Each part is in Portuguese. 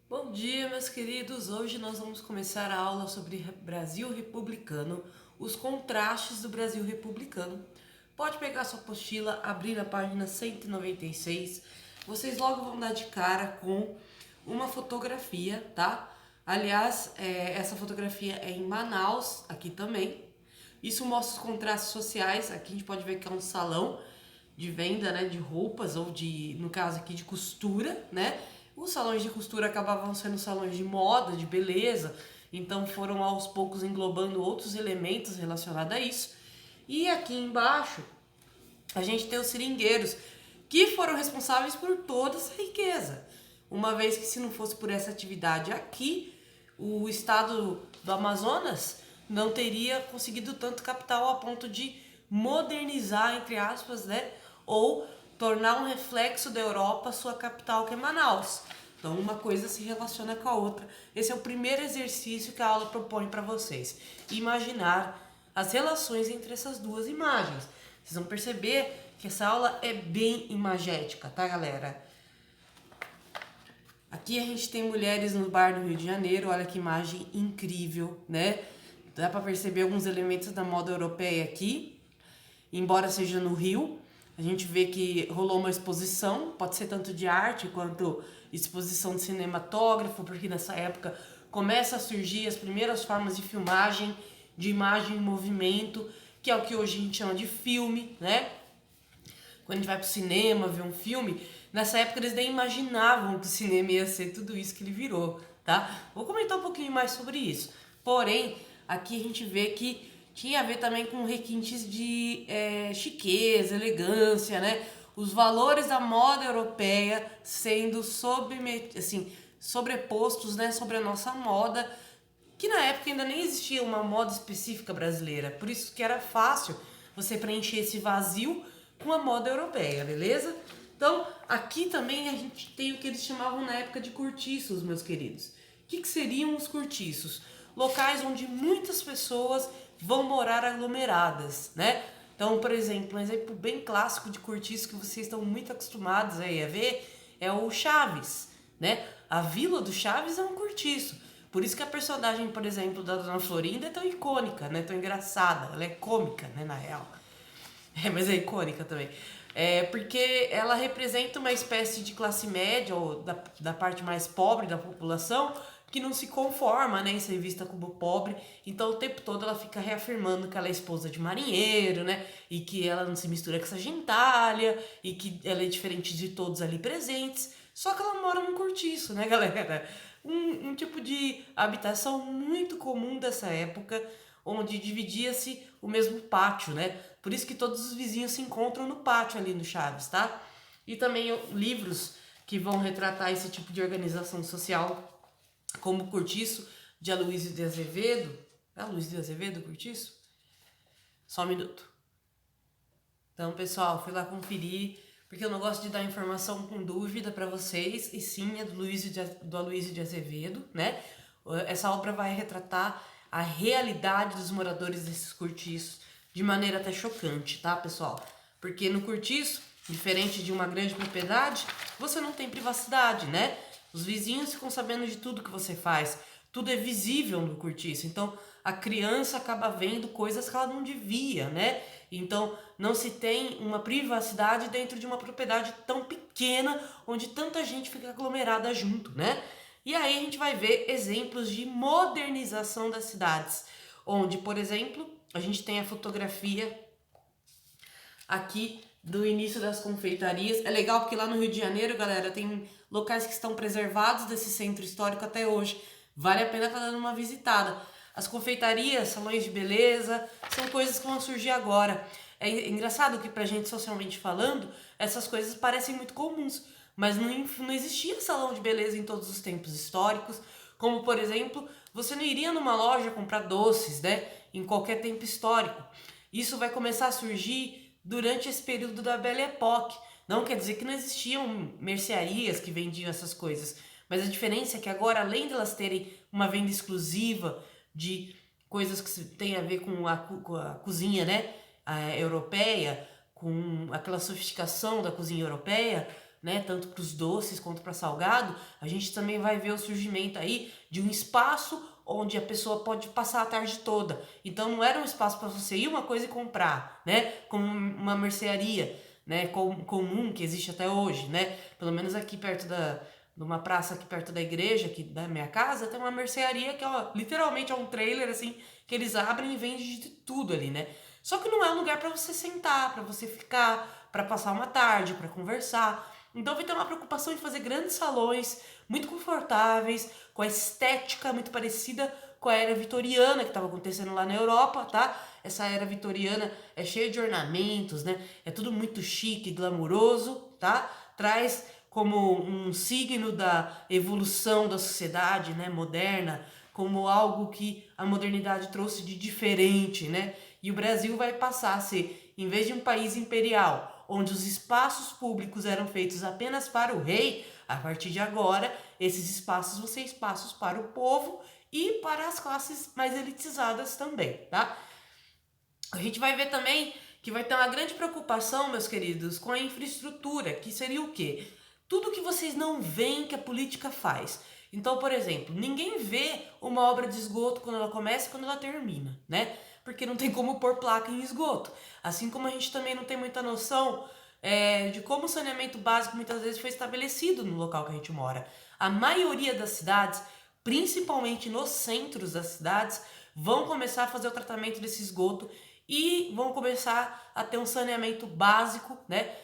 Bom dia, meus queridos. Hoje nós vamos começar a aula sobre Brasil republicano, os contrastes do Brasil republicano. Pode pegar sua apostila, abrir na página 196. Vocês logo vão dar de cara com uma fotografia, tá? Aliás, essa fotografia é em Manaus, aqui também. Isso mostra os contrastes sociais. Aqui a gente pode ver que é um salão de venda, né, de roupas ou de, no caso aqui, de costura, né? Os salões de costura acabavam sendo salões de moda, de beleza, então foram aos poucos englobando outros elementos relacionados a isso. E aqui embaixo a gente tem os seringueiros, que foram responsáveis por toda essa riqueza. Uma vez que se não fosse por essa atividade aqui, o estado do Amazonas não teria conseguido tanto capital a ponto de modernizar, entre aspas, né? Ou tornar um reflexo da Europa sua capital, que é Manaus. Então uma coisa se relaciona com a outra. Esse é o primeiro exercício que a aula propõe para vocês. Imaginar as relações entre essas duas imagens. Vocês vão perceber que essa aula é bem imagética, tá, galera? Aqui a gente tem mulheres no bar do Rio de Janeiro, olha que imagem incrível, né? Dá para perceber alguns elementos da moda europeia aqui, embora seja no Rio. A gente vê que rolou uma exposição, pode ser tanto de arte quanto exposição de cinematógrafo, porque nessa época começa a surgir as primeiras formas de filmagem, de imagem em movimento, que é o que hoje a gente chama de filme, né? Quando a gente vai pro cinema ver um filme, nessa época eles nem imaginavam que o cinema ia ser tudo isso que ele virou, tá? Vou comentar um pouquinho mais sobre isso. Porém, aqui a gente vê que tinha a ver também com requintes de chiqueza, elegância, né? Os valores da moda europeia sendo sobrepostos, né, sobre a nossa moda, que na época ainda nem existia uma moda específica brasileira, por isso que era fácil você preencher esse vazio com a moda europeia, beleza? Então, aqui também a gente tem o que eles chamavam na época de cortiços, meus queridos. O que seriam os cortiços? Locais onde muitas pessoas vão morar aglomeradas, né? Então, por exemplo, um exemplo bem clássico de cortiço que vocês estão muito acostumados aí a ver é o Chaves, né? A Vila do Chaves é um cortiço. Por isso que a personagem, por exemplo, da Dona Florinda é tão icônica, né? Tão engraçada. Ela é cômica, né, na real. Mas é icônica também. Porque ela representa uma espécie de classe média, ou da parte mais pobre da população, que não se conforma, né, em ser vista como pobre. Então o tempo todo ela fica reafirmando que ela é esposa de marinheiro, né? E que ela não se mistura com essa gentalha, e que ela é diferente de todos ali presentes. Só que ela mora num cortiço, né, galera? Um tipo de habitação muito comum dessa época, onde dividia-se o mesmo pátio, né? Por isso que todos os vizinhos se encontram no pátio ali no Chaves, tá? E também livros que vão retratar esse tipo de organização social, como o Cortiço, de Aloysio de Azevedo. É Aloysio de Azevedo, Cortiço? Só um minuto. Então, pessoal, fui lá conferir, porque eu não gosto de dar informação com dúvida para vocês, e sim é do Aloysio de Azevedo, né? Essa obra vai retratar a realidade dos moradores desses cortiços de maneira até chocante, tá, pessoal? Porque no cortiço, diferente de uma grande propriedade, você não tem privacidade, né? Os vizinhos ficam sabendo de tudo que você faz, tudo é visível no cortiço, então a criança acaba vendo coisas que ela não devia, né? Então não se tem uma privacidade dentro de uma propriedade tão pequena, onde tanta gente fica aglomerada junto, né? E aí a gente vai ver exemplos de modernização das cidades, onde, por exemplo, a gente tem a fotografia aqui do início das confeitarias. É legal porque lá no Rio de Janeiro, galera, tem locais que estão preservados desse centro histórico até hoje. Vale a pena estar dando uma visitada. As confeitarias, salões de beleza, são coisas que vão surgir agora. É engraçado que pra gente, socialmente falando, essas coisas parecem muito comuns, mas não existia salão de beleza em todos os tempos históricos. Como, por exemplo, você não iria numa loja comprar doces, né? Em qualquer tempo histórico. Isso vai começar a surgir durante esse período da Belle Époque. Não quer dizer que não existiam mercearias que vendiam essas coisas, mas a diferença é que agora, além de elas terem uma venda exclusiva de coisas que têm a ver com a cozinha, né, europeia, com aquela sofisticação da cozinha europeia, né, tanto para os doces quanto para salgado, a gente também vai ver o surgimento aí de um espaço onde a pessoa pode passar a tarde toda. Então não era um espaço para você ir uma coisa e comprar, né, como uma mercearia, né, comum que existe até hoje, né, pelo menos aqui perto numa praça aqui perto da igreja, aqui da minha casa, tem uma mercearia que ó, literalmente é um trailer assim, que eles abrem e vendem de tudo ali, né? Só que não é um lugar para você sentar, para você ficar, para passar uma tarde, para conversar. Então vai ter uma preocupação em fazer grandes salões, muito confortáveis, com a estética muito parecida com a era vitoriana que estava acontecendo lá na Europa, tá? Essa era vitoriana é cheia de ornamentos, né? É tudo muito chique, glamuroso, tá? Traz como um signo da evolução da sociedade, né, moderna, como algo que a modernidade trouxe de diferente, né? E o Brasil vai passar a ser, em vez de um país imperial, onde os espaços públicos eram feitos apenas para o rei, a partir de agora, esses espaços vão ser espaços para o povo e para as classes mais elitizadas também, tá? A gente vai ver também que vai ter uma grande preocupação, meus queridos, com a infraestrutura, que seria o quê? Tudo que vocês não veem que a política faz. Então, por exemplo, ninguém vê uma obra de esgoto quando ela começa e quando ela termina, né? Porque não tem como pôr placa em esgoto. Assim como a gente também não tem muita noção de como o saneamento básico muitas vezes foi estabelecido no local que a gente mora. A maioria das cidades, principalmente nos centros das cidades, vão começar a fazer o tratamento desse esgoto e vão começar a ter um saneamento básico, né,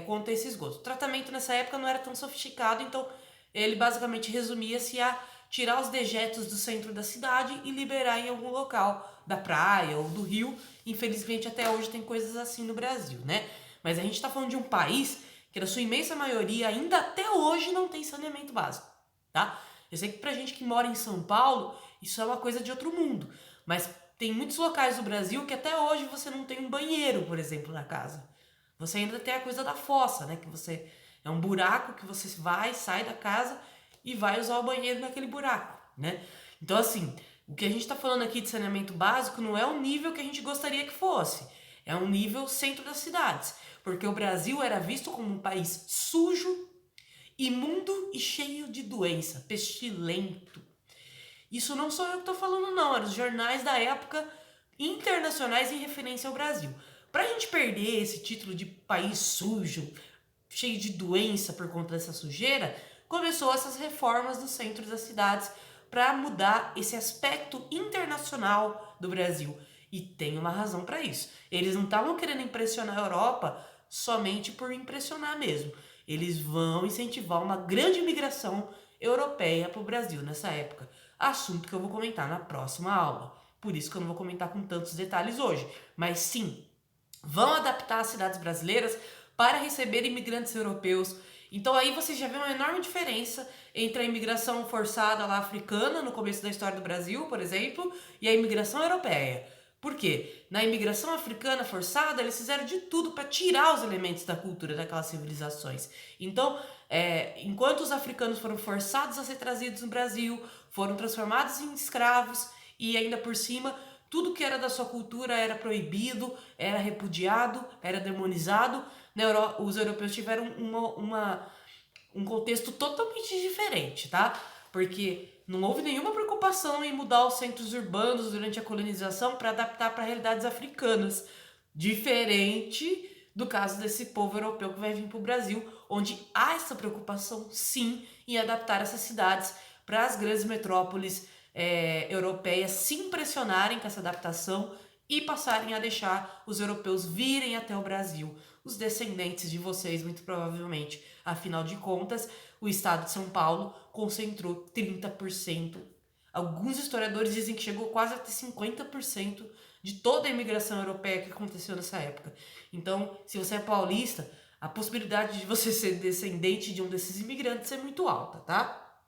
quanto a esse esgoto. O tratamento nessa época não era tão sofisticado, então ele basicamente resumia-se a tirar os dejetos do centro da cidade e liberar em algum local da praia ou do rio. Infelizmente até hoje tem coisas assim no Brasil, né? Mas a gente está falando de um país que na sua imensa maioria ainda até hoje não tem saneamento básico, tá? Eu sei que pra gente que mora em São Paulo, isso é uma coisa de outro mundo, mas tem muitos locais do Brasil que até hoje você não tem um banheiro, por exemplo, na casa. Você ainda tem a coisa da fossa, né? Que você é um buraco que você vai, sai da casa e vai usar o banheiro naquele buraco, né? Então, assim, o que a gente está falando aqui de saneamento básico não é o nível que a gente gostaria que fosse. É um nível centro das cidades. Porque o Brasil era visto como um país sujo, imundo e cheio de doença, pestilento. Isso não sou eu que estou falando, não. Eram os jornais da época internacionais em referência ao Brasil. Para a gente perder esse título de país sujo, cheio de doença por conta dessa sujeira, começou essas reformas nos centros das cidades para mudar esse aspecto internacional do Brasil. E tem uma razão para isso. Eles não estavam querendo impressionar a Europa somente por impressionar mesmo. Eles vão incentivar uma grande imigração europeia para o Brasil nessa época. Assunto que eu vou comentar na próxima aula. Por isso que eu não vou comentar com tantos detalhes hoje. Mas sim, vão adaptar as cidades brasileiras para receber imigrantes europeus. Então aí você já vê uma enorme diferença entre a imigração forçada lá africana no começo da história do Brasil, por exemplo, e a imigração europeia. Por quê? Na imigração africana forçada, eles fizeram de tudo para tirar os elementos da cultura daquelas civilizações. Então, enquanto os africanos foram forçados a ser trazidos no Brasil, foram transformados em escravos e ainda por cima, tudo que era da sua cultura era proibido, era repudiado, era demonizado. Os europeus tiveram um contexto totalmente diferente, tá? Porque não houve nenhuma preocupação em mudar os centros urbanos durante a colonização para adaptar para realidades africanas. Diferente do caso desse povo europeu que vai vir para o Brasil, onde há essa preocupação, sim, em adaptar essas cidades para as grandes metrópoles europeias se impressionarem com essa adaptação e passarem a deixar os europeus virem até o Brasil, os descendentes de vocês, muito provavelmente. Afinal de contas, o estado de São Paulo concentrou 30%. Alguns historiadores dizem que chegou quase a ter 50% de toda a imigração europeia que aconteceu nessa época. Então, se você é paulista, a possibilidade de você ser descendente de um desses imigrantes é muito alta, tá?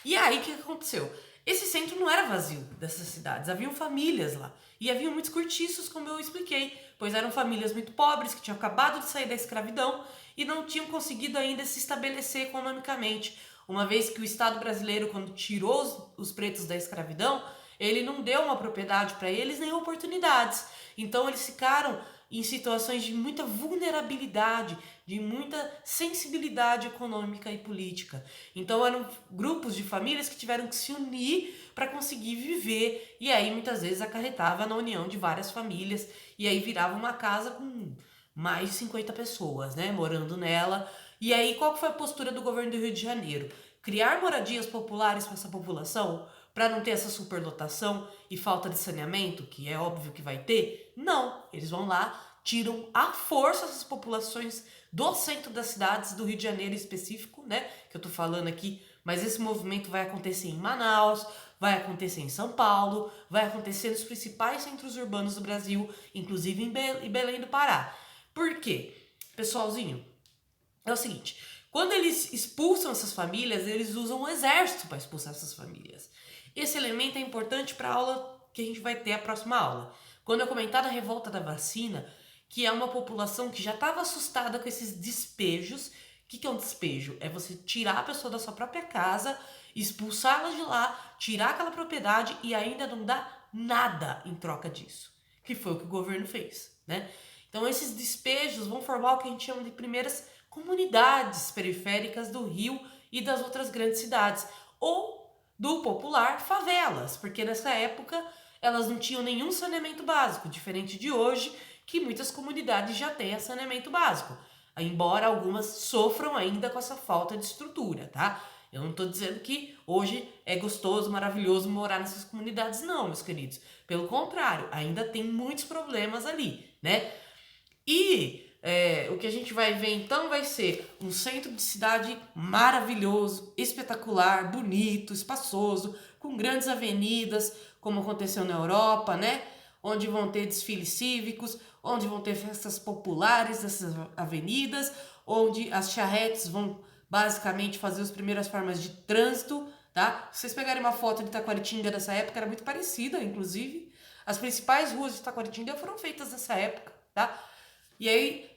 E aí, o que aconteceu? Esse centro não era vazio dessas cidades, haviam famílias lá. E haviam muitos cortiços, como eu expliquei, pois eram famílias muito pobres que tinham acabado de sair da escravidão e não tinham conseguido ainda se estabelecer economicamente. Uma vez que o Estado brasileiro, quando tirou os pretos da escravidão, ele não deu uma propriedade para eles nem oportunidades. Então eles ficaram em situações de muita vulnerabilidade, de muita sensibilidade econômica e política. Então eram grupos de famílias que tiveram que se unir para conseguir viver, e aí muitas vezes acarretava na união de várias famílias, e aí virava uma casa com mais de 50 pessoas, né, morando nela. E aí qual foi a postura do governo do Rio de Janeiro? Criar moradias populares para essa população, para não ter essa superlotação e falta de saneamento, que é óbvio que vai ter? Não, eles vão lá, tiram à força essas populações do centro das cidades, do Rio de Janeiro em específico, né, que eu tô falando aqui, mas esse movimento vai acontecer em Manaus, vai acontecer em São Paulo, vai acontecer nos principais centros urbanos do Brasil, inclusive em Belém do Pará. Por quê? Pessoalzinho, é o seguinte, quando eles expulsam essas famílias, eles usam o exército para expulsar essas famílias. Esse elemento é importante para a aula que a gente vai ter a próxima aula. Quando eu comentar da revolta da vacina, que é uma população que já estava assustada com esses despejos. O que é um despejo? É você tirar a pessoa da sua própria casa, expulsá-la de lá, tirar aquela propriedade e ainda não dar nada em troca disso. Que foi o que o governo fez, né? Então esses despejos vão formar o que a gente chama de primeiras comunidades periféricas do Rio e das outras grandes cidades. Ou do popular, favelas, porque nessa época elas não tinham nenhum saneamento básico, diferente de hoje, que muitas comunidades já têm saneamento básico, embora algumas sofram ainda com essa falta de estrutura, tá? Eu não tô dizendo que hoje é gostoso, maravilhoso morar nessas comunidades, não, meus queridos. Pelo contrário, ainda tem muitos problemas ali, né? E o que a gente vai ver então vai ser um centro de cidade maravilhoso, espetacular, bonito, espaçoso, com grandes avenidas, como aconteceu na Europa, né? Onde vão ter desfiles cívicos, onde vão ter festas populares nessas avenidas, onde as charretes vão basicamente fazer as primeiras formas de trânsito, tá? Se vocês pegarem uma foto de Taquaritinga dessa época, era muito parecida, inclusive. As principais ruas de Taquaritinga foram feitas nessa época, tá? E aí,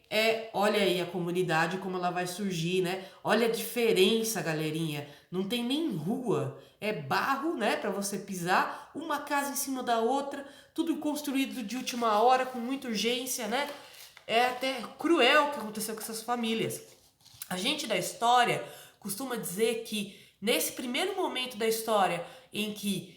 olha aí a comunidade, como ela vai surgir, né? Olha a diferença, galerinha. Não tem nem rua. É barro, né? Pra você pisar, uma casa em cima da outra, tudo construído de última hora, com muita urgência, né? É até cruel o que aconteceu com essas famílias. A gente da história costuma dizer que nesse primeiro momento da história em que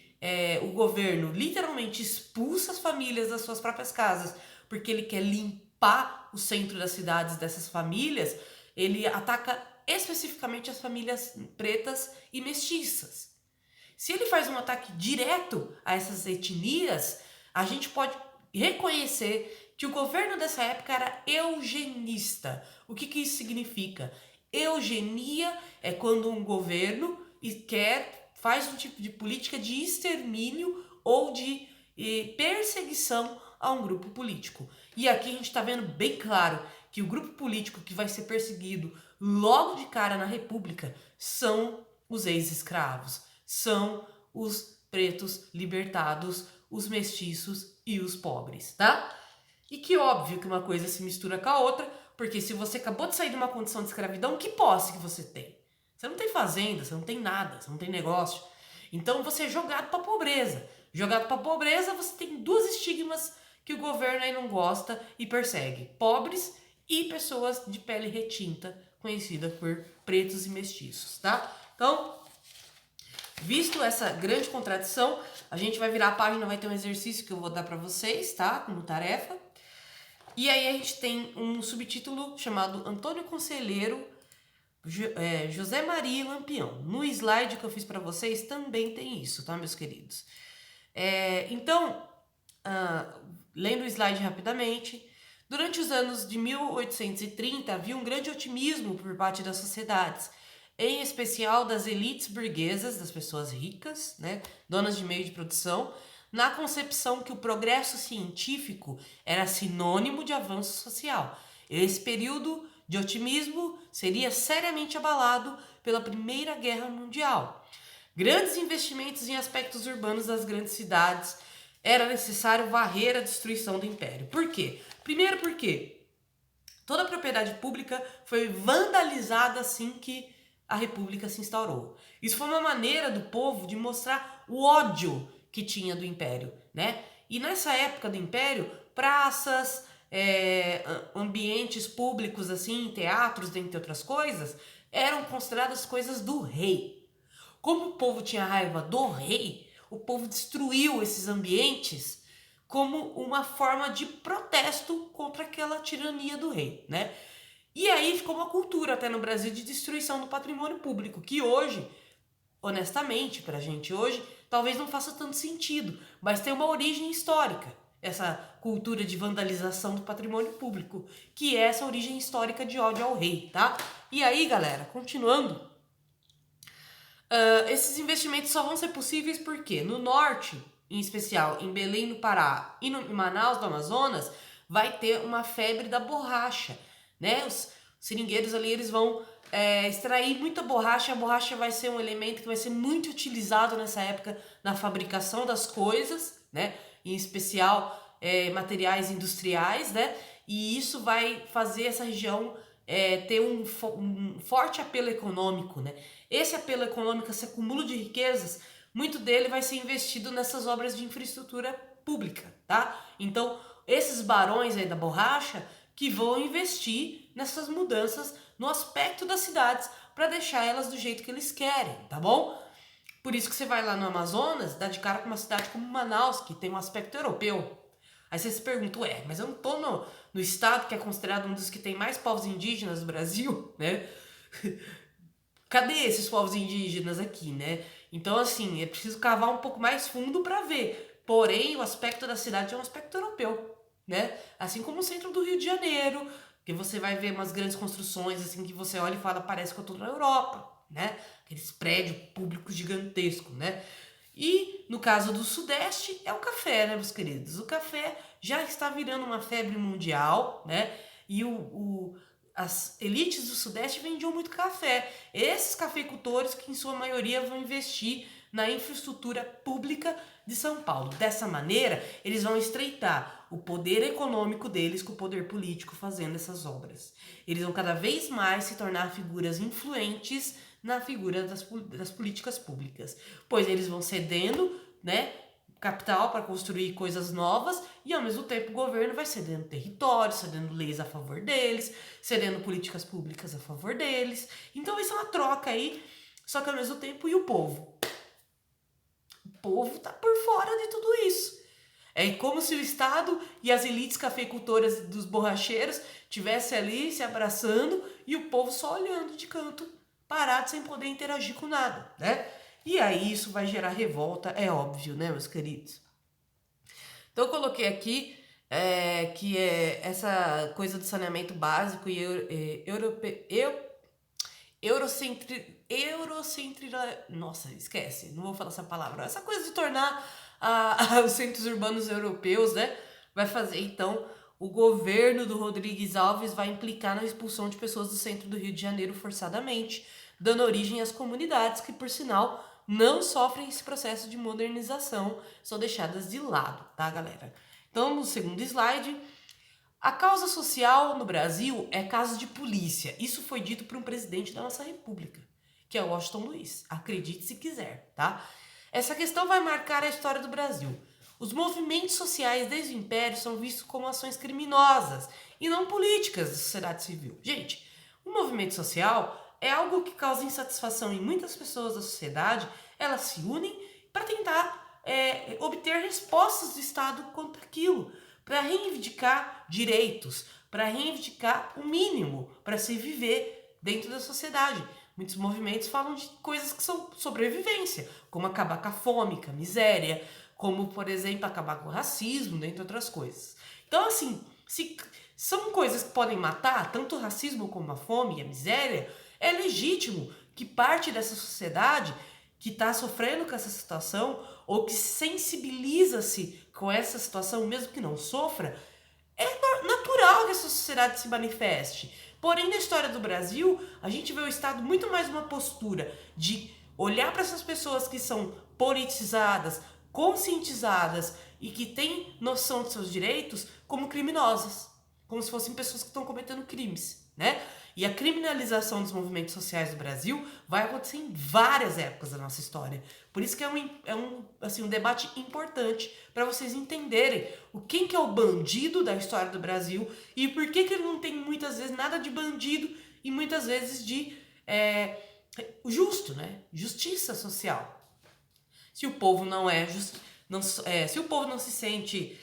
o governo literalmente expulsa as famílias das suas próprias casas porque ele quer limpar o centro das cidades dessas famílias, ele ataca especificamente as famílias pretas e mestiças. Se ele faz um ataque direto a essas etnias, a gente pode reconhecer que o governo dessa época era eugenista. O que isso significa? Eugenia é quando um governo faz um tipo de política de extermínio ou de perseguição a um grupo político. E aqui a gente está vendo bem claro que o grupo político que vai ser perseguido logo de cara na República são os ex-escravos, são os pretos libertados, os mestiços e os pobres, tá? E que óbvio que uma coisa se mistura com a outra, porque se você acabou de sair de uma condição de escravidão, que posse que você tem? Você não tem fazenda, você não tem nada, você não tem negócio. Então você é jogado para pobreza. Jogado para pobreza, você tem duas estigmas que o governo aí não gosta e persegue: pobres e pessoas de pele retinta, conhecida por pretos e mestiços, tá? Então, visto essa grande contradição, a gente vai virar a página, vai ter um exercício que eu vou dar para vocês, tá? Como tarefa. E aí a gente tem um subtítulo chamado Antônio Conselheiro, José Maria e Lampião. No slide que eu fiz para vocês também tem isso, tá, meus queridos? Então, lendo o slide rapidamente, durante os anos de 1830 havia um grande otimismo por parte das sociedades, em especial das elites burguesas, das pessoas ricas, né, donas de meio de produção, na concepção que o progresso científico era sinônimo de avanço social. Esse período de otimismo seria seriamente abalado pela Primeira Guerra Mundial. Grandes investimentos em aspectos urbanos das grandes cidades, era necessário varrer a destruição do império. Por quê? Primeiro porque toda a propriedade pública foi vandalizada assim que a república se instaurou. Isso foi uma maneira do povo de mostrar o ódio que tinha do império, né? E nessa época do império, praças, ambientes públicos, assim, teatros, dentre outras coisas, eram consideradas coisas do rei. Como o povo tinha raiva do rei, o povo destruiu esses ambientes como uma forma de protesto contra aquela tirania do rei, né? E aí ficou uma cultura até no Brasil de destruição do patrimônio público, que hoje, honestamente, pra gente hoje, talvez não faça tanto sentido, mas tem uma origem histórica, essa cultura de vandalização do patrimônio público, que é essa origem histórica de ódio ao rei, tá? E aí, galera, continuando, esses investimentos só vão ser possíveis porque no norte, em especial em Belém, no Pará, e em Manaus, no Amazonas, vai ter uma febre da borracha, né? Os seringueiros ali, eles vão extrair muita borracha. A borracha vai ser um elemento que vai ser muito utilizado nessa época na fabricação das coisas, né? Em especial materiais industriais, né? E isso vai fazer essa região ter um forte apelo econômico, né? Esse apelo econômico, esse acúmulo de riquezas, muito dele vai ser investido nessas obras de infraestrutura pública, tá? Então, esses barões aí da borracha que vão investir nessas mudanças no aspecto das cidades para deixar elas do jeito que eles querem, tá bom? Por isso que você vai lá no Amazonas, dá de cara com uma cidade como Manaus, que tem um aspecto europeu. Aí você se pergunta, mas eu não tô no estado que é considerado um dos que tem mais povos indígenas do Brasil, né? Cadê esses povos indígenas aqui, né? Então, assim, é preciso cavar um pouco mais fundo para ver. Porém, o aspecto da cidade é um aspecto europeu, né? Assim como o centro do Rio de Janeiro, que você vai ver umas grandes construções, assim, que você olha e fala, parece que eu tô na Europa, né? Aqueles prédios públicos gigantescos, né? E, no caso do Sudeste, é o café, né, meus queridos? O café já está virando uma febre mundial, né? E as elites do Sudeste vendiam muito café. Esses cafeicultores que, em sua maioria, vão investir na infraestrutura pública de São Paulo. Dessa maneira, eles vão estreitar o poder econômico deles com o poder político fazendo essas obras. Eles vão cada vez mais se tornar figuras influentes na figura das políticas públicas, pois eles vão cedendo, né, capital para construir coisas novas e ao mesmo tempo o governo vai cedendo território, cedendo leis a favor deles, cedendo políticas públicas a favor deles. Então isso é uma troca aí, só que ao mesmo tempo, e o povo? O povo tá por fora de tudo isso. É como se o Estado e as elites cafeicultoras dos borracheiros tivessem ali se abraçando e o povo só olhando de canto, parado, sem poder interagir com nada, né? E aí isso vai gerar revolta, é óbvio, né, meus queridos? Então eu coloquei aqui que é essa coisa do saneamento básico e nossa, esquece, não vou falar essa palavra. Essa coisa de tornar os centros urbanos europeus, né, vai fazer, então, o governo do Rodrigues Alves vai implicar na expulsão de pessoas do centro do Rio de Janeiro forçadamente, dando origem às comunidades que, por sinal, não sofrem esse processo de modernização, são deixadas de lado, tá, galera? Então, no segundo slide, a causa social no Brasil é caso de polícia. Isso foi dito por um presidente da nossa república, que é Washington Luiz. Acredite se quiser, tá? Essa questão vai marcar a história do Brasil. Os movimentos sociais desde o Império são vistos como ações criminosas e não políticas da sociedade civil. Gente, o movimento social é algo que causa insatisfação em muitas pessoas da sociedade. Elas se unem para tentar obter respostas do Estado quanto àquilo, para reivindicar direitos, para reivindicar o mínimo para se viver dentro da sociedade. Muitos movimentos falam de coisas que são sobrevivência, como acabar com a fome, com a miséria, como, por exemplo, acabar com o racismo, dentre outras coisas. Então, assim, se são coisas que podem matar, tanto o racismo como a fome e a miséria, é legítimo que parte dessa sociedade que está sofrendo com essa situação ou que sensibiliza-se com essa situação, mesmo que não sofra, é natural que essa sociedade se manifeste. Porém, na história do Brasil, a gente vê o Estado muito mais numa postura de olhar para essas pessoas que são politizadas, conscientizadas e que têm noção de seus direitos como criminosas, como se fossem pessoas que estão cometendo crimes, né? E a criminalização dos movimentos sociais do Brasil vai acontecer em várias épocas da nossa história. Por isso que um debate importante para vocês entenderem quem que é o bandido da história do Brasil e por que ele não tem muitas vezes nada de bandido e muitas vezes de justo, né? Justiça social. Se o povo se o povo não se sente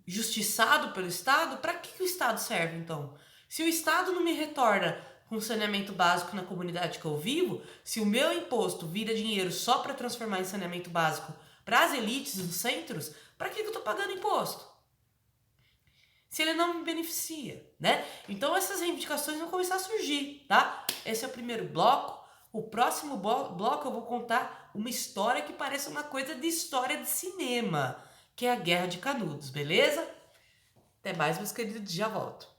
justiçado pelo Estado, para que o Estado serve então? Se o Estado não me retorna com saneamento básico na comunidade que eu vivo, se o meu imposto vira dinheiro só para transformar em saneamento básico para as elites dos centros, para que eu estou pagando imposto? Se ele não me beneficia, né? Então essas reivindicações vão começar a surgir, tá? Esse é o primeiro bloco. O próximo bloco eu vou contar uma história que parece uma coisa de história de cinema, que é a Guerra de Canudos, beleza? Até mais, meus queridos, já volto.